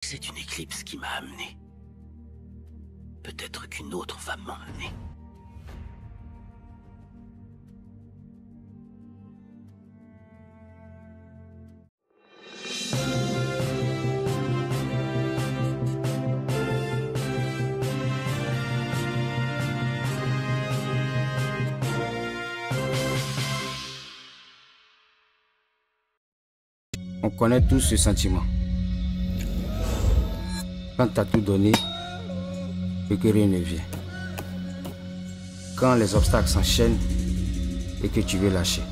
C'est une éclipse qui m'a amené. Peut-être qu'une autre va m'emmener. On connaît tous ce sentiment. Quand tu as tout donné et que rien ne vient. Quand les obstacles s'enchaînent et que tu veux lâcher.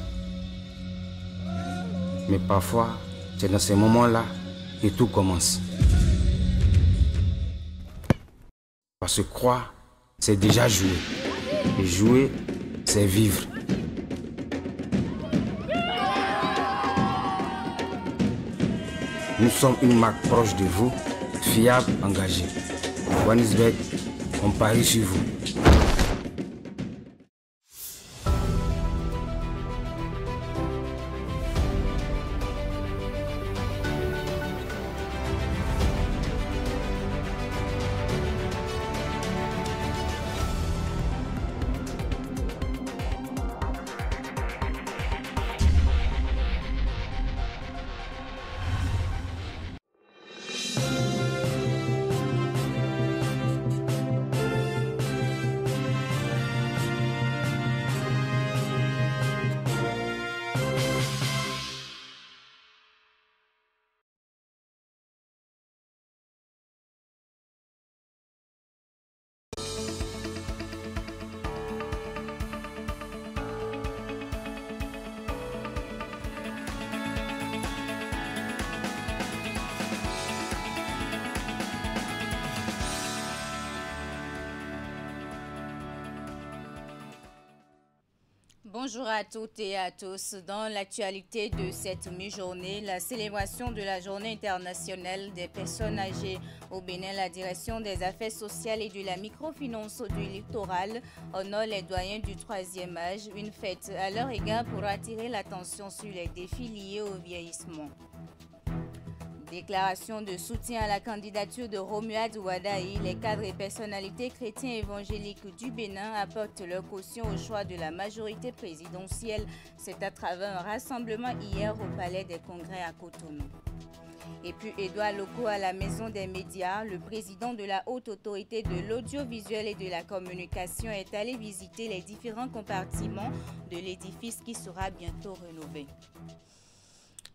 Mais parfois, c'est dans ces moments-là que tout commence. Parce que croire, c'est déjà jouer. Et jouer, c'est vivre. Nous sommes une marque proche de vous, fiable, engagée. Wanisbet, on parie sur vous. Bonjour à toutes et à tous. Dans l'actualité de cette mi-journée, la célébration de la Journée internationale des personnes âgées au Bénin, la direction des affaires sociales et de la microfinance du littoral honore les doyens du troisième âge, une fête à leur égard pour attirer l'attention sur les défis liés au vieillissement. Déclaration de soutien à la candidature de Romuald Ouadaï, les cadres et personnalités chrétiens évangéliques du Bénin apportent leur caution au choix de la majorité présidentielle. C'est à travers un rassemblement hier au Palais des Congrès à Cotonou. Et puis Édouard Loko à la Maison des médias, le président de la Haute Autorité de l'audiovisuel et de la communication est allé visiter les différents compartiments de l'édifice qui sera bientôt rénové.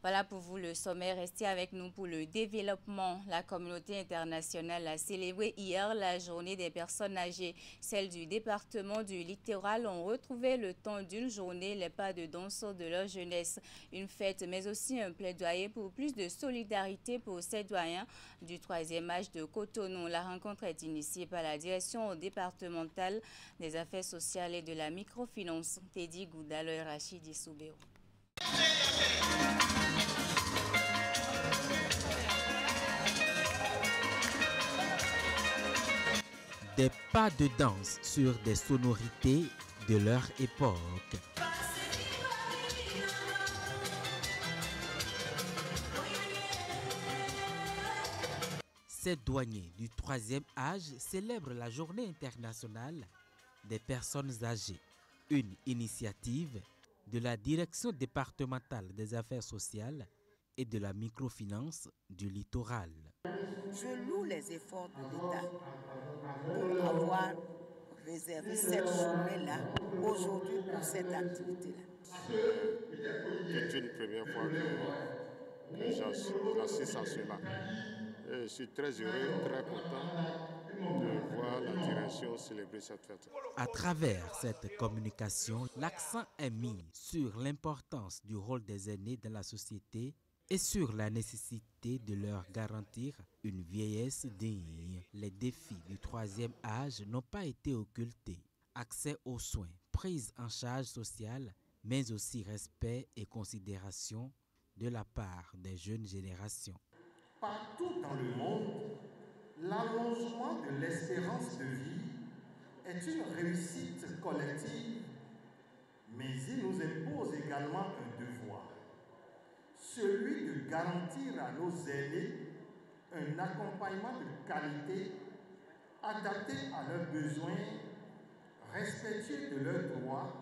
Voilà pour vous le sommet. Restez avec nous pour le développement. La communauté internationale a célébré hier la journée des personnes âgées. Celles du département du littoral ont retrouvé le temps d'une journée les pas de danse de leur jeunesse. Une fête, mais aussi un plaidoyer pour plus de solidarité pour ces doyens du troisième âge de Cotonou. La rencontre est initiée par la direction départementale des affaires sociales et de la microfinance. Teddy Goudalo et Rachidi Soubéo. Des pas de danse sur des sonorités de leur époque. Ces douaniers du troisième âge célèbrent la Journée internationale des personnes âgées, une initiative de la Direction départementale des affaires sociales et de la microfinance du littoral. Je loue les efforts de l'État pour avoir réservé cette journée-là aujourd'hui pour cette activité-là. C'est toute une première fois que j'assiste à cela. Et je suis très heureux, très content de voir la direction célébrer cette fête. À travers cette communication, l'accent est mis sur l'importance du rôle des aînés dans la société et sur la nécessité de leur garantir une vieillesse digne. Les défis du troisième âge n'ont pas été occultés. Accès aux soins, prise en charge sociale, mais aussi respect et considération de la part des jeunes générations. Partout dans le monde, l'allongement de l'espérance de vie est une réussite collective, mais il nous impose également un devoir, celui de garantir à nos aînés un accompagnement de qualité adapté à leurs besoins, respectueux de leurs droits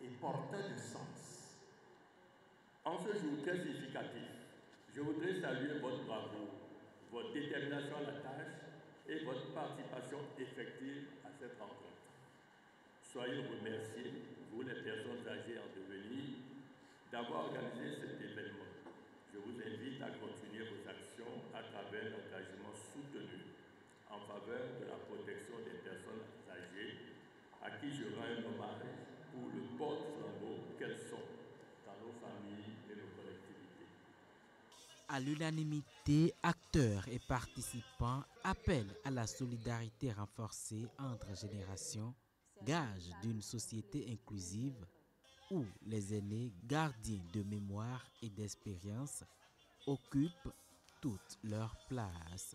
et porteur de sens. En ce jour très significatif, je voudrais saluer votre bravoure, votre détermination à la tâche et votre participation effective à cette rencontre. Soyez remerciés, vous les personnes âgées en devenir, d'avoir organisé cet événement. Je vous invite à continuer vos actions à travers l'engagement soutenu en faveur de la protection des personnes âgées, à qui je rends un hommage pour le porte-flambeau qu'elles sont dans nos familles et nos collectivités. À l'unanimité, acteurs et participants appellent à la solidarité renforcée entre générations, gage d'une société inclusive où les aînés, gardiens de mémoire et d'expérience, occupent toute leur place.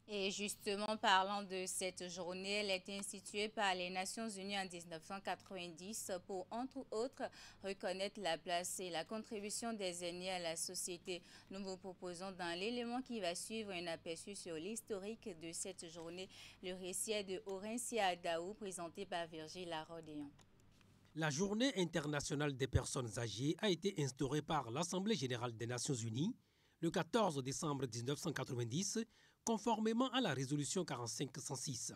Et justement, parlant de cette journée, elle est instituée par les Nations Unies en 1990 pour, entre autres, reconnaître la place et la contribution des aînés à la société. Nous vous proposons dans l'élément qui va suivre un aperçu sur l'historique de cette journée. Le récit est de Orencia Adaou, présenté par Virgile Larodéon. La Journée internationale des personnes âgées a été instaurée par l'Assemblée générale des Nations unies le 14 décembre 1990, conformément à la résolution 45-106.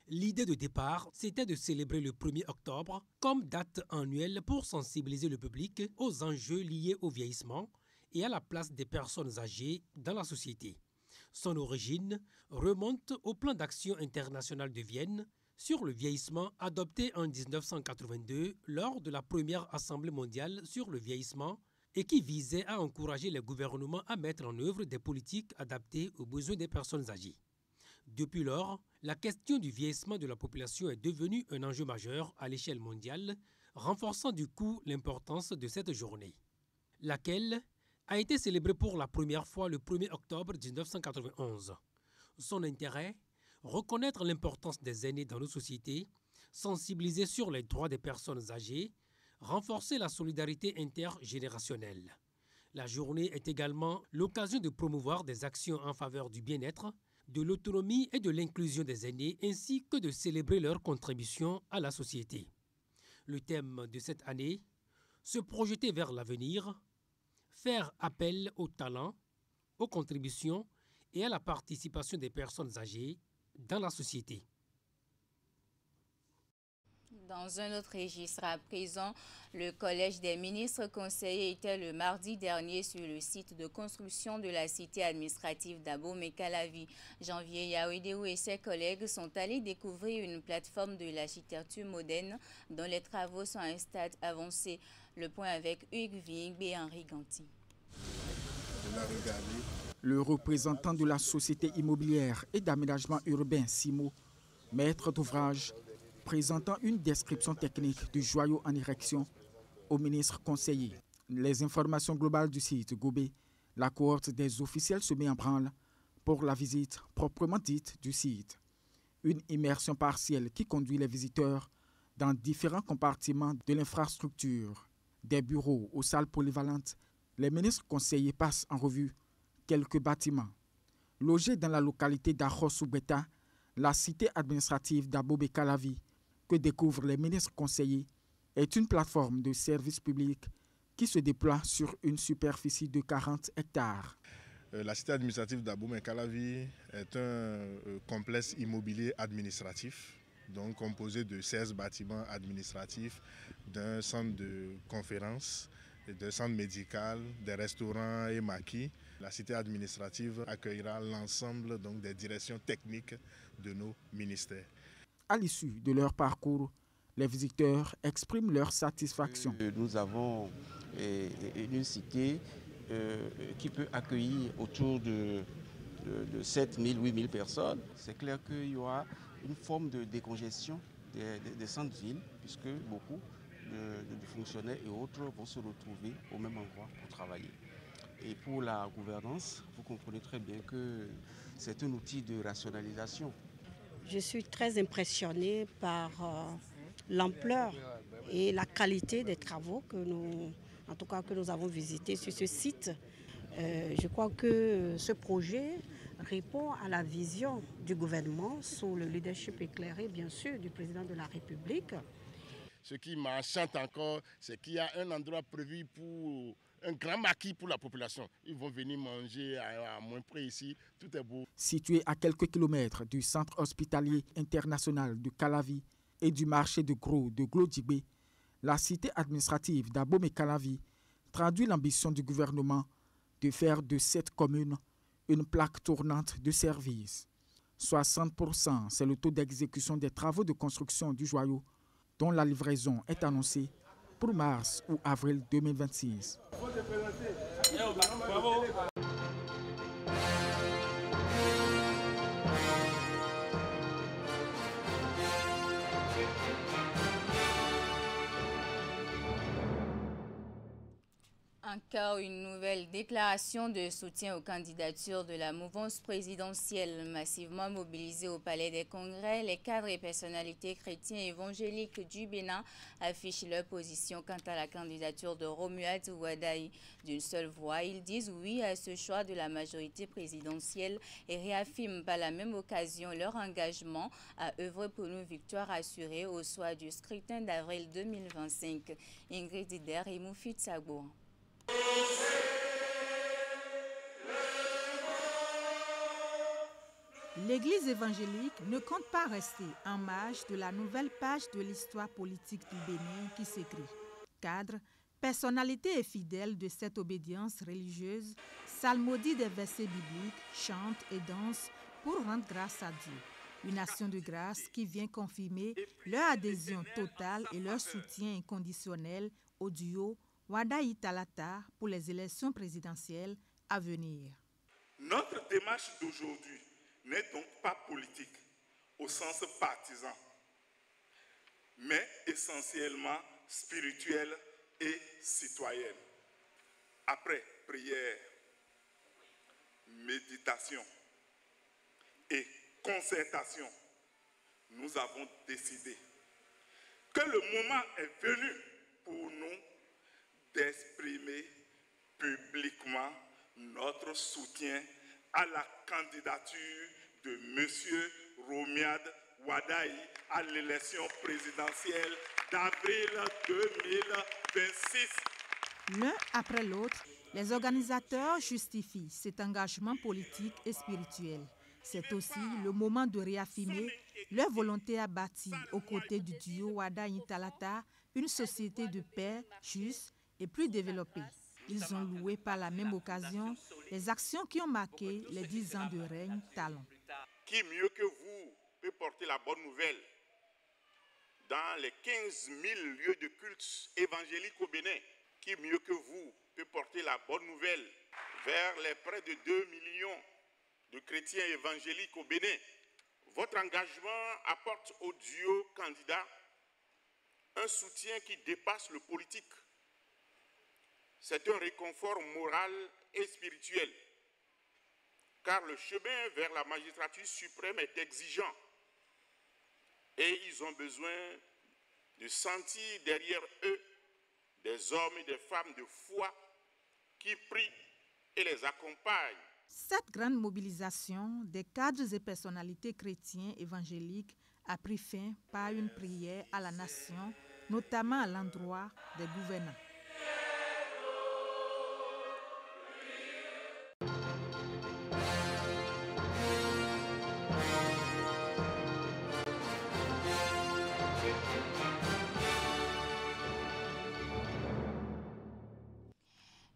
L'idée de départ, c'était de célébrer le 1er octobre comme date annuelle pour sensibiliser le public aux enjeux liés au vieillissement et à la place des personnes âgées dans la société. Son origine remonte au plan d'action international de Vienne sur le vieillissement adopté en 1982 lors de la première Assemblée mondiale sur le vieillissement et qui visait à encourager les gouvernements à mettre en œuvre des politiques adaptées aux besoins des personnes âgées. Depuis lors, la question du vieillissement de la population est devenue un enjeu majeur à l'échelle mondiale, renforçant du coup l'importance de cette journée, laquelle a été célébrée pour la première fois le 1er octobre 1991. Son intérêt, reconnaître l'importance des aînés dans nos sociétés, sensibiliser sur les droits des personnes âgées, renforcer la solidarité intergénérationnelle. La journée est également l'occasion de promouvoir des actions en faveur du bien-être, de l'autonomie et de l'inclusion des aînés, ainsi que de célébrer leur contribution à la société. Le thème de cette année, se projeter vers l'avenir, faire appel aux talents, aux contributions et à la participation des personnes âgées dans la société. Dans un autre registre à présent, le Collège des ministres conseillers était le mardi dernier sur le site de construction de la cité administrative d'Abomey-Calavi. Janvier Yaouidéou et ses collègues sont allés découvrir une plateforme de l'architecture moderne dont les travaux sont à un stade avancé. Le point avec Hugues Vingbe et Henri Ganti. Le représentant de la société immobilière et d'aménagement urbain SIMO, maître d'ouvrage, présentant une description technique du joyau en érection au ministre conseiller. Les informations globales du site Gobé, la cohorte des officiels se met en branle pour la visite proprement dite du site. Une immersion partielle qui conduit les visiteurs dans différents compartiments de l'infrastructure. Des bureaux aux salles polyvalentes, les ministres conseillers passent en revue quelques bâtiments. Logés dans la localité d'Arros-Soubeta, la cité administrative d'Abomey-Calavi, que découvrent les ministres conseillers, est une plateforme de services publics qui se déploie sur une superficie de 40 hectares. La cité administrative d'Abomey-Calavi est un complexe immobilier administratif, donc composé de 16 bâtiments administratifs, d'un centre de conférence, d'un centre médical, des restaurants et maquis. La cité administrative accueillera l'ensemble des directions techniques de nos ministères. À l'issue de leur parcours, les visiteurs expriment leur satisfaction. Nous avons une cité qui peut accueillir autour de 7 000, 8 000 personnes. C'est clair qu'il y aura une forme de décongestion des centres-villes, puisque beaucoup de fonctionnaires et autres vont se retrouver au même endroit pour travailler. Et pour la gouvernance, vous comprenez très bien que c'est un outil de rationalisation. Je suis très impressionnée par l'ampleur et la qualité des travaux que nous avons visités sur ce site. Je crois que ce projet répond à la vision du gouvernement sous le leadership éclairé, bien sûr, du président de la République. Ce qui m'enchante encore, c'est qu'il y a un endroit prévu pour un grand maquis pour la population. Ils vont venir manger à moins près ici, tout est beau. Situé à quelques kilomètres du centre hospitalier international de Calavi et du marché de gros de Glodjibé, la cité administrative d'Abomey-Calavi traduit l'ambition du gouvernement de faire de cette commune une plaque tournante de services. 60%, c'est le taux d'exécution des travaux de construction du joyau, dont la livraison est annoncée pour mars ou avril 2026. Encore une nouvelle déclaration de soutien aux candidatures de la mouvance présidentielle. Massivement mobilisés au Palais des Congrès, les cadres et personnalités chrétiens évangéliques du Bénin affichent leur position quant à la candidature de Romuald Wadaï. D'une seule voix, ils disent oui à ce choix de la majorité présidentielle et réaffirment par la même occasion leur engagement à œuvrer pour une victoire assurée au soir du scrutin d'avril 2025. Ingrid Dider et Moufid Sagbo. L'Église évangélique ne compte pas rester en marge de la nouvelle page de l'histoire politique du Bénin qui s'écrit. Cadres, personnalités et fidèles de cette obédience religieuse psalmodient des versets bibliques, chantent et dansent pour rendre grâce à Dieu. Une action de grâce qui vient confirmer leur adhésion totale et leur soutien inconditionnel au duo Wadaï Talata pour les élections présidentielles à venir. Notre démarche d'aujourd'hui n'est donc pas politique au sens partisan, mais essentiellement spirituelle et citoyenne. Après prière, méditation et concertation, nous avons décidé que le moment est venu pour nous d'exprimer publiquement notre soutien à la candidature de M. Romuald Wadaï à l'élection présidentielle d'avril 2026. L'un après l'autre, les organisateurs justifient cet engagement politique et spirituel. C'est aussi le moment de réaffirmer leur volonté à bâtir aux côtés du duo Wadaï Talata une société de paix juste et plus développée. Ils ont loué par la même occasion les actions qui ont marqué les 10 ans de règne Talon. Qui mieux que vous peut porter la bonne nouvelle dans les 15 000 lieux de culte évangélique au Bénin? Qui mieux que vous peut porter la bonne nouvelle vers les près de 2 millions de chrétiens évangéliques au Bénin? Votre engagement apporte au duo candidat un soutien qui dépasse le politique. C'est un réconfort moral et spirituel, car le chemin vers la magistrature suprême est exigeant et ils ont besoin de sentir derrière eux des hommes et des femmes de foi qui prient et les accompagnent. Cette grande mobilisation des cadres et personnalités chrétiens évangéliques a pris fin par une prière à la nation, notamment à l'endroit des gouvernants.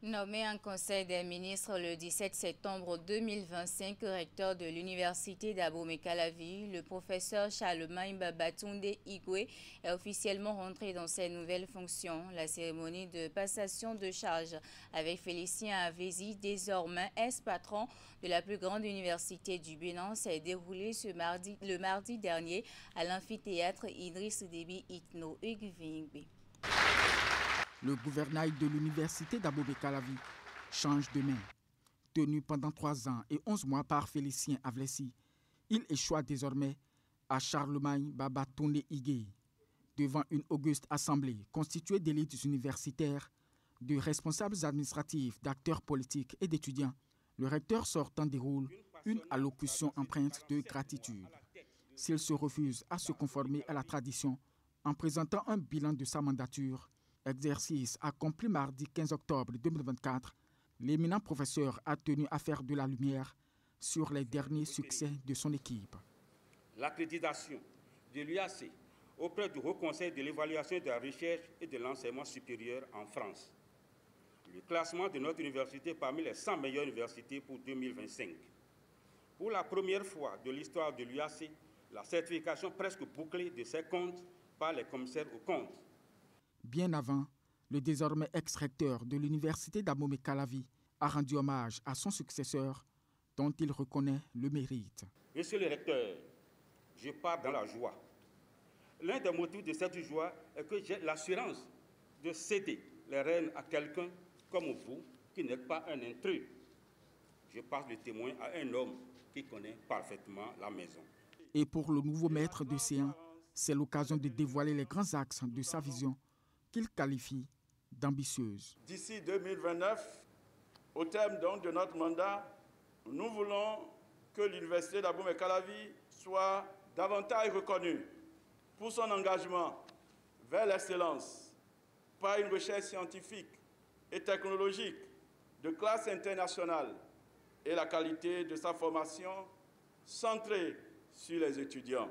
Nommé en Conseil des ministres le 17 septembre 2025, recteur de l'Université d'Abomey-Calavi, le professeur Charlemagne Babatunde Igwe est officiellement rentré dans ses nouvelles fonctions. La cérémonie de passation de charge avec Félicien Avesi, désormais ex-patron de la plus grande université du Bénin, s'est déroulée le mardi dernier à l'amphithéâtre Idriss Déby Itno Ugvingbe. Le gouvernail de l'université d'Abomey-Calavi change de main. Tenu pendant 3 ans et 11 mois par Félicien Avesi, il échoue désormais à Charlemagne Babatunde Igwe devant une auguste assemblée constituée d'élites universitaires de responsables administratifs, d'acteurs politiques et d'étudiants, le recteur sortant déroule une allocution empreinte de gratitude. S'il se refuse à se conformer à la tradition en présentant un bilan de sa mandature, exercice accompli mardi 15 octobre 2024, l'éminent professeur a tenu à faire de la lumière sur les derniers succès de son équipe. L'accréditation de l'UAC auprès du Haut Conseil de l'évaluation de la recherche et de l'enseignement supérieur en France. Le classement de notre université parmi les 100 meilleures universités pour 2025. Pour la première fois de l'histoire de l'UAC, la certification presque bouclée de ses comptes par les commissaires aux comptes. Bien avant, le désormais ex-recteur de l'université d'Abomey-Calavi a rendu hommage à son successeur, dont il reconnaît le mérite. Monsieur le recteur, je pars dans la joie. L'un des motifs de cette joie est que j'ai l'assurance de céder les rênes à quelqu'un comme vous, qui n'est pas un intrus. Je passe le témoin à un homme qui connaît parfaitement la maison. Et pour le nouveau maître de séance, c'est l'occasion de dévoiler les grands axes de sa vision qu'il qualifie d'ambitieuse. D'ici 2029, au terme donc de notre mandat, nous voulons que l'université d'Abomey-Calavi soit davantage reconnue pour son engagement vers l'excellence, par une recherche scientifique et technologique de classe internationale et la qualité de sa formation centrée sur les étudiants.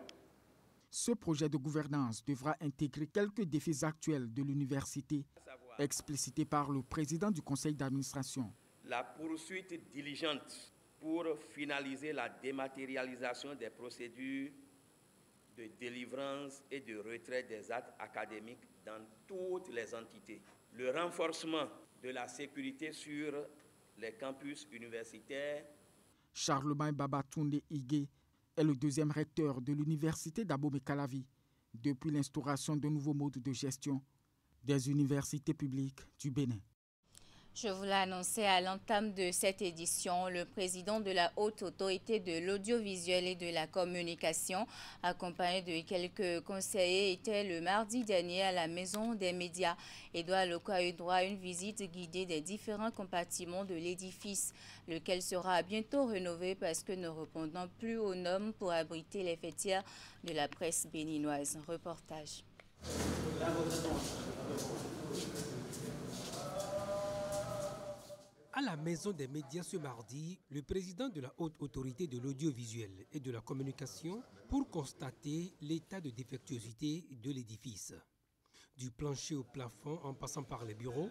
Ce projet de gouvernance devra intégrer quelques défis actuels de l'université, explicités par le président du conseil d'administration. La poursuite diligente pour finaliser la dématérialisation des procédures de délivrance et de retrait des actes académiques dans toutes les entités. Le renforcement de la sécurité sur les campus universitaires. Charlemagne Babatunde Higué est le deuxième recteur de l'université d'Abomey-Calavi depuis l'instauration de nouveaux modes de gestion des universités publiques du Bénin. Je vous l'ai annoncé à l'entame de cette édition, le président de la Haute Autorité de l'Audiovisuel et de la Communication, accompagné de quelques conseillers, était le mardi dernier à la Maison des Médias. Édouard Loko a eu droit à une visite guidée des différents compartiments de l'édifice, lequel sera bientôt rénové parce que ne répondant plus aux normes pour abriter les fêtières de la presse béninoise. Reportage. À la Maison des Médias ce mardi, le président de la Haute Autorité de l'Audiovisuel et de la Communication pour constater l'état de défectuosité de l'édifice. Du plancher au plafond en passant par les bureaux,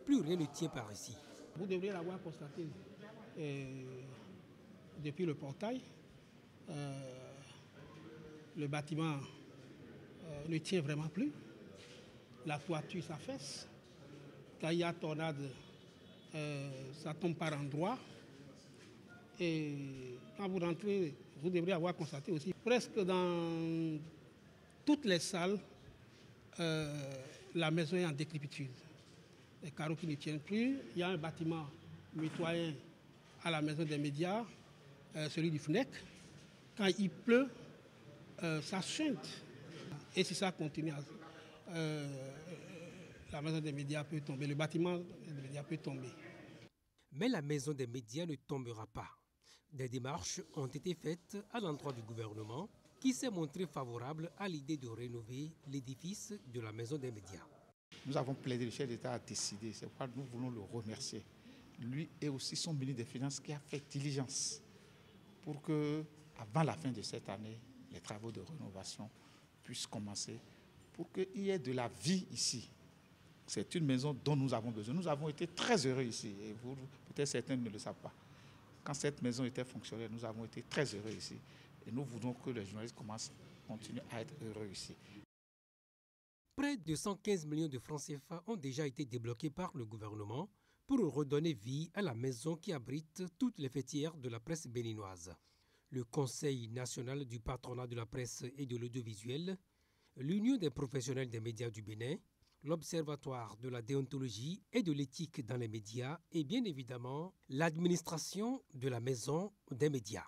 plus rien ne tient par ici. Vous devriez l'avoir constaté depuis le portail. Le bâtiment ne tient vraiment plus. La toiture s'affaisse. Quand il y a tornade, ça tombe par endroits. Et quand vous rentrez, vous devriez avoir constaté aussi, presque dans toutes les salles, la maison est en décrépitude. Les carreaux qui ne tiennent plus. Il y a un bâtiment mitoyen à la Maison des Médias, celui du FNEC. Quand il pleut, ça chante. Et si ça continue, la Maison des Médias peut tomber, le bâtiment des médias peut tomber. Mais la Maison des Médias ne tombera pas. Des démarches ont été faites à l'endroit du gouvernement qui s'est montré favorable à l'idée de rénover l'édifice de la Maison des Médias. Nous avons plaidé, le chef d'État a décidé, c'est pourquoi nous voulons le remercier. Lui et aussi son ministre des Finances qui a fait diligence pour que, avant la fin de cette année, les travaux de rénovation puissent commencer, pour qu'il y ait de la vie ici. C'est une maison dont nous avons besoin. Nous avons été très heureux ici, et vous, peut-être certains ne le savent pas. Quand cette maison était fonctionnelle, nous avons été très heureux ici. Et nous voulons que les journalistes continuent à être heureux ici. Près de 115 millions de francs CFA ont déjà été débloqués par le gouvernement pour redonner vie à la maison qui abrite toutes les fêtières de la presse béninoise. Le Conseil national du patronat de la presse et de l'audiovisuel, l'Union des professionnels des médias du Bénin, l'Observatoire de la déontologie et de l'éthique dans les médias et bien évidemment l'administration de la Maison des Médias.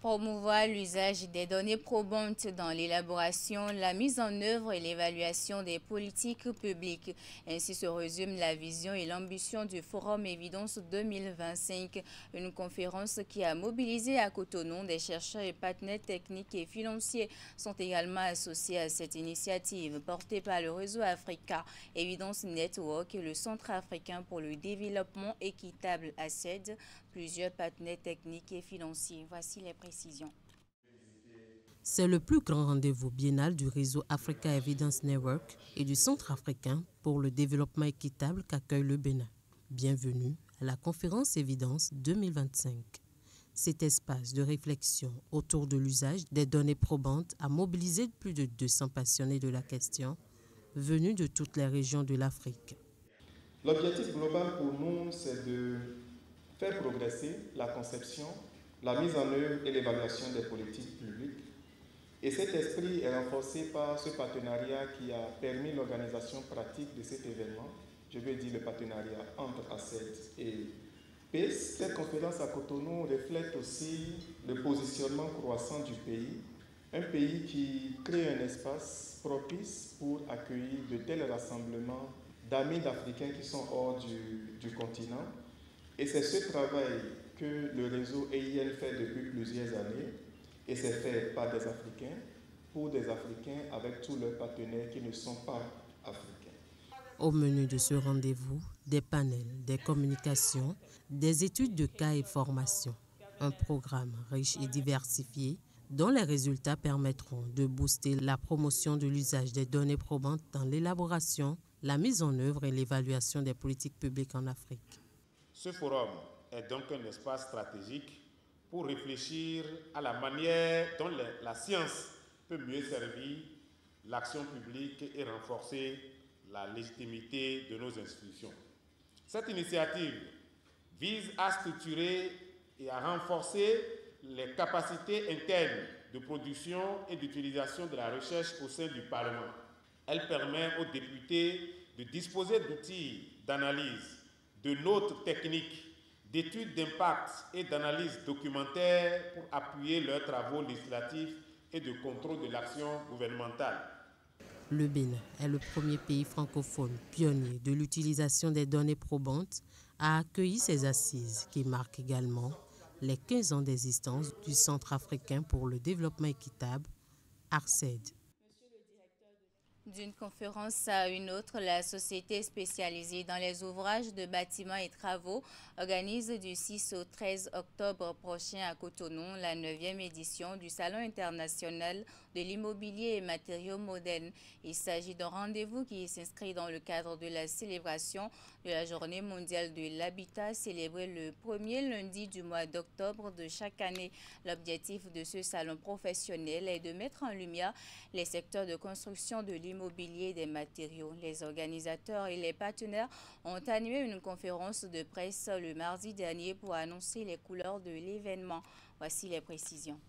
Promouvoir l'usage des données probantes dans l'élaboration, la mise en œuvre et l'évaluation des politiques publiques. Ainsi se résume la vision et l'ambition du Forum Évidence 2025, une conférence qui a mobilisé à Cotonou des chercheurs et partenaires techniques et financiers sont également associés à cette initiative portée par le réseau Africa Evidence Network et le Centre africain pour le développement équitable ACED, plusieurs partenaires techniques et financiers. Voici les précisions. C'est le plus grand rendez-vous biennal du réseau Africa Evidence Network et du Centre africain pour le développement équitable qu'accueille le Bénin. Bienvenue à la conférence Évidence 2025. Cet espace de réflexion autour de l'usage des données probantes a mobilisé plus de 200 passionnés de la question venus de toutes les régions de l'Afrique. L'objectif global pour nous, c'est de faire progresser la conception, la mise en œuvre et l'évaluation des politiques publiques. Et cet esprit est renforcé par ce partenariat qui a permis l'organisation pratique de cet événement. Je veux dire le partenariat entre ACED et PIS. Cette conférence à Cotonou reflète aussi le positionnement croissant du pays, un pays qui crée un espace propice pour accueillir de tels rassemblements d'amis d'Africains qui sont hors du continent. Et c'est ce travail que le réseau EIN fait depuis plusieurs années, et c'est fait par des Africains, pour des Africains, avec tous leurs partenaires qui ne sont pas africains. Au menu de ce rendez-vous, des panels, des communications, des études de cas et formations. Un programme riche et diversifié dont les résultats permettront de booster la promotion de l'usage des données probantes dans l'élaboration, la mise en œuvre et l'évaluation des politiques publiques en Afrique. Ce forum est donc un espace stratégique pour réfléchir à la manière dont la science peut mieux servir l'action publique et renforcer la légitimité de nos institutions. Cette initiative vise à structurer et à renforcer les capacités internes de production et d'utilisation de la recherche au sein du Parlement. Elle permet aux députés de disposer d'outils d'analyse, de notes techniques, d'études d'impact et d'analyse documentaire pour appuyer leurs travaux législatifs et de contrôle de l'action gouvernementale. Le Bénin est le premier pays francophone pionnier de l'utilisation des données probantes à accueillir ces assises qui marquent également les 15 ans d'existence du Centre africain pour le développement équitable, ARCED. D'une conférence à une autre, la société spécialisée dans les ouvrages de bâtiments et travaux organise du 6 au 13 octobre prochain à Cotonou la 9e édition du Salon international de l'immobilier et matériaux modernes. Il s'agit d'un rendez-vous qui s'inscrit dans le cadre de la célébration de la Journée mondiale de l'habitat célébrée le premier lundi du mois d'octobre de chaque année. L'objectif de ce salon professionnel est de mettre en lumière les secteurs de construction de l'immobilier et des matériaux. Les organisateurs et les partenaires ont animé une conférence de presse le mardi dernier pour annoncer les couleurs de l'événement. Voici les précisions.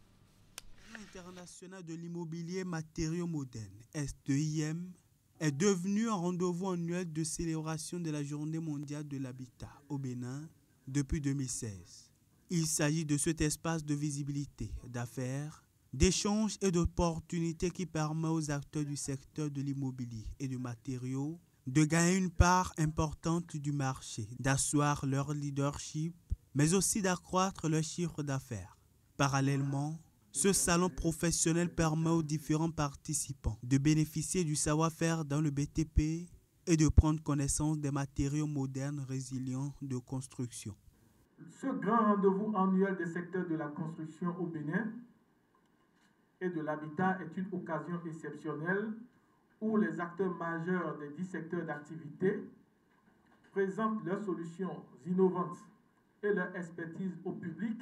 International de l'immobilier matériaux modernes, STIM, est devenu un rendez-vous annuel de célébration de la Journée mondiale de l'habitat au Bénin depuis 2016. Il s'agit de cet espace de visibilité, d'affaires, d'échanges et d'opportunités qui permet aux acteurs du secteur de l'immobilier et du matériaux de gagner une part importante du marché, d'asseoir leur leadership, mais aussi d'accroître leur chiffre d'affaires. Parallèlement, ce salon professionnel permet aux différents participants de bénéficier du savoir-faire dans le BTP et de prendre connaissance des matériaux modernes résilients de construction. Ce grand rendez-vous annuel des secteurs de la construction au Bénin et de l'habitat est une occasion exceptionnelle où les acteurs majeurs des 10 secteurs d'activité présentent leurs solutions innovantes et leur expertise au public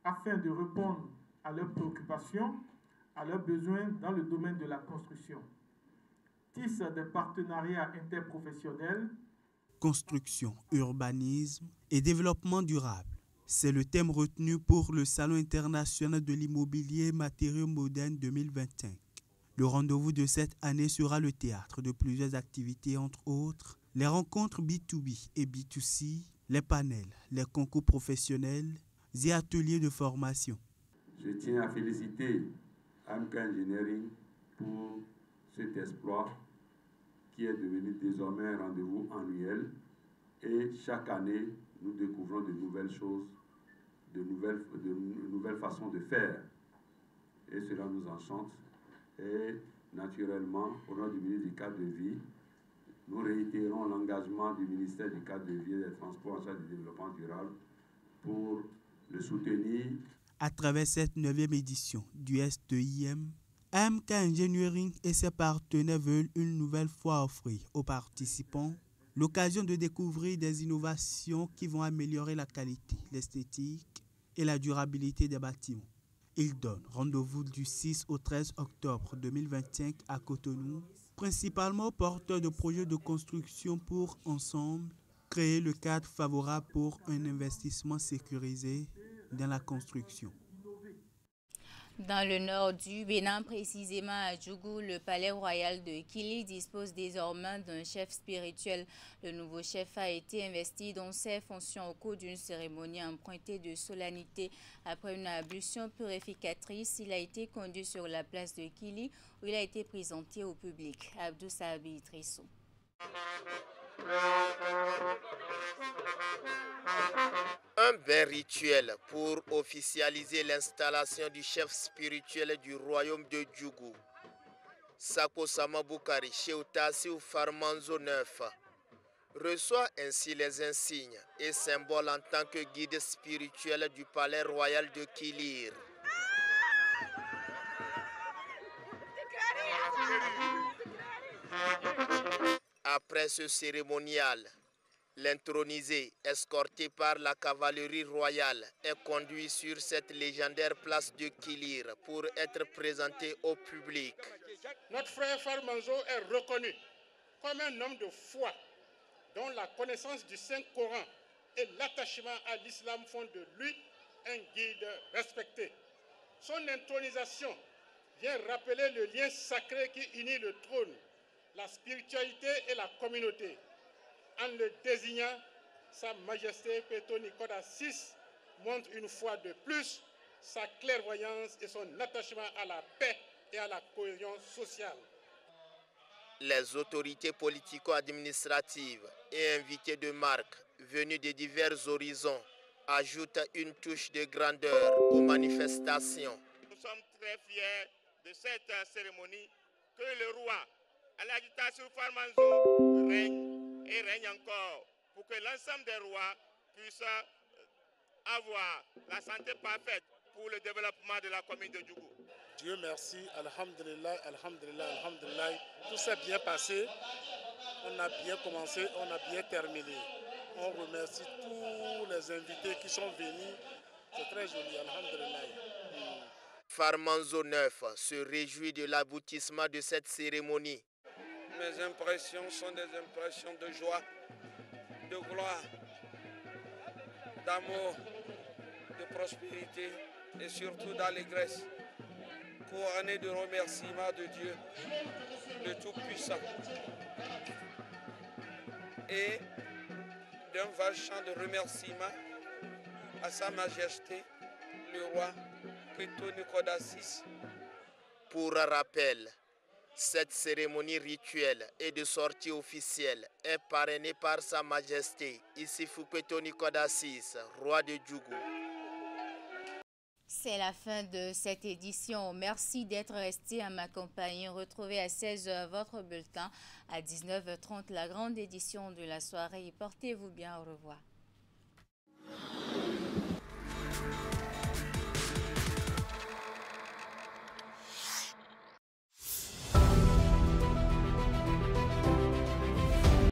afin de répondre à leurs préoccupations, à leurs besoins dans le domaine de la construction. Tissent des partenariats interprofessionnels. Construction, urbanisme et développement durable. C'est le thème retenu pour le Salon international de l'immobilier et matériaux modernes 2025. Le rendez-vous de cette année sera le théâtre de plusieurs activités, entre autres les rencontres B2B et B2C, les panels, les concours professionnels et ateliers de formation. Je tiens à féliciter AMK Engineering pour cet exploit qui est devenu désormais un rendez-vous annuel. Et chaque année, nous découvrons de nouvelles choses, de nouvelles façons de faire. Et cela nous enchante. Et naturellement, au nom du ministre du cadre de vie, nous réitérons l'engagement du ministère du cadre de vie et des transports en charge du développement durable pour le soutenir. À travers cette 9e édition du STIM, AMK Engineering et ses partenaires veulent une nouvelle fois offrir aux participants l'occasion de découvrir des innovations qui vont améliorer la qualité, l'esthétique et la durabilité des bâtiments. Ils donnent rendez-vous du 6 au 13 octobre 2025 à Cotonou, principalement aux porteurs de projets de construction pour, ensemble, créer le cadre favorable pour un investissement sécurisé dans la construction. Dans le nord du Bénin, précisément à Djougou, le palais royal de Kili dispose désormais d'un chef spirituel. Le nouveau chef a été investi dans ses fonctions au cours d'une cérémonie empruntée de solennité. Après une ablution purificatrice, il a été conduit sur la place de Kili où il a été présenté au public. Abdou Sabi Trissou. Un bain rituel pour officialiser l'installation du chef spirituel du royaume de Djougou. Sako Samaboukari Cheoutassiou Farmanzo 9 reçoit ainsi les insignes et symboles en tant que guide spirituel du palais royal de Kilir. Après ce cérémonial, l'intronisé, escorté par la cavalerie royale, est conduit sur cette légendaire place de Kilir pour être présenté au public. Notre frère Farmanzo est reconnu comme un homme de foi dont la connaissance du Saint-Coran et l'attachement à l'islam font de lui un guide respecté. Son intronisation vient rappeler le lien sacré qui unit le trône, la spiritualité et la communauté. En le désignant, Sa Majesté Péto Nicolas VI montre une fois de plus sa clairvoyance et son attachement à la paix et à la cohésion sociale. Les autorités politico-administratives et invités de marque venus de divers horizons ajoutent une touche de grandeur aux manifestations. Nous sommes très fiers de cette cérémonie que le roi Aladji Farmanzo règne et règne encore pour que l'ensemble des rois puissent avoir la santé parfaite pour le développement de la commune de Djougou. Dieu merci, alhamdulillah, alhamdulillah, alhamdulillah. Tout s'est bien passé, on a bien commencé, on a bien terminé. On remercie tous les invités qui sont venus, c'est très joli, alhamdulillah. Farmanzo 9 se réjouit de l'aboutissement de cette cérémonie. Mes impressions sont des impressions de joie, de gloire, d'amour, de prospérité et surtout d'allégresse, couronné de remerciements de Dieu, le Tout-Puissant, et d'un vaste chant de remerciements à Sa Majesté, le roi Péto Nicolas VI. Pour rappel, cette cérémonie rituelle et de sortie officielle est parrainée par Sa Majesté Issifou Péto Nicolas VI, roi de Djougou. C'est la fin de cette édition. Merci d'être resté à ma compagnie. Retrouvez à 16h votre bulletin. À 19h30, la grande édition de la soirée. Portez-vous bien. Au revoir.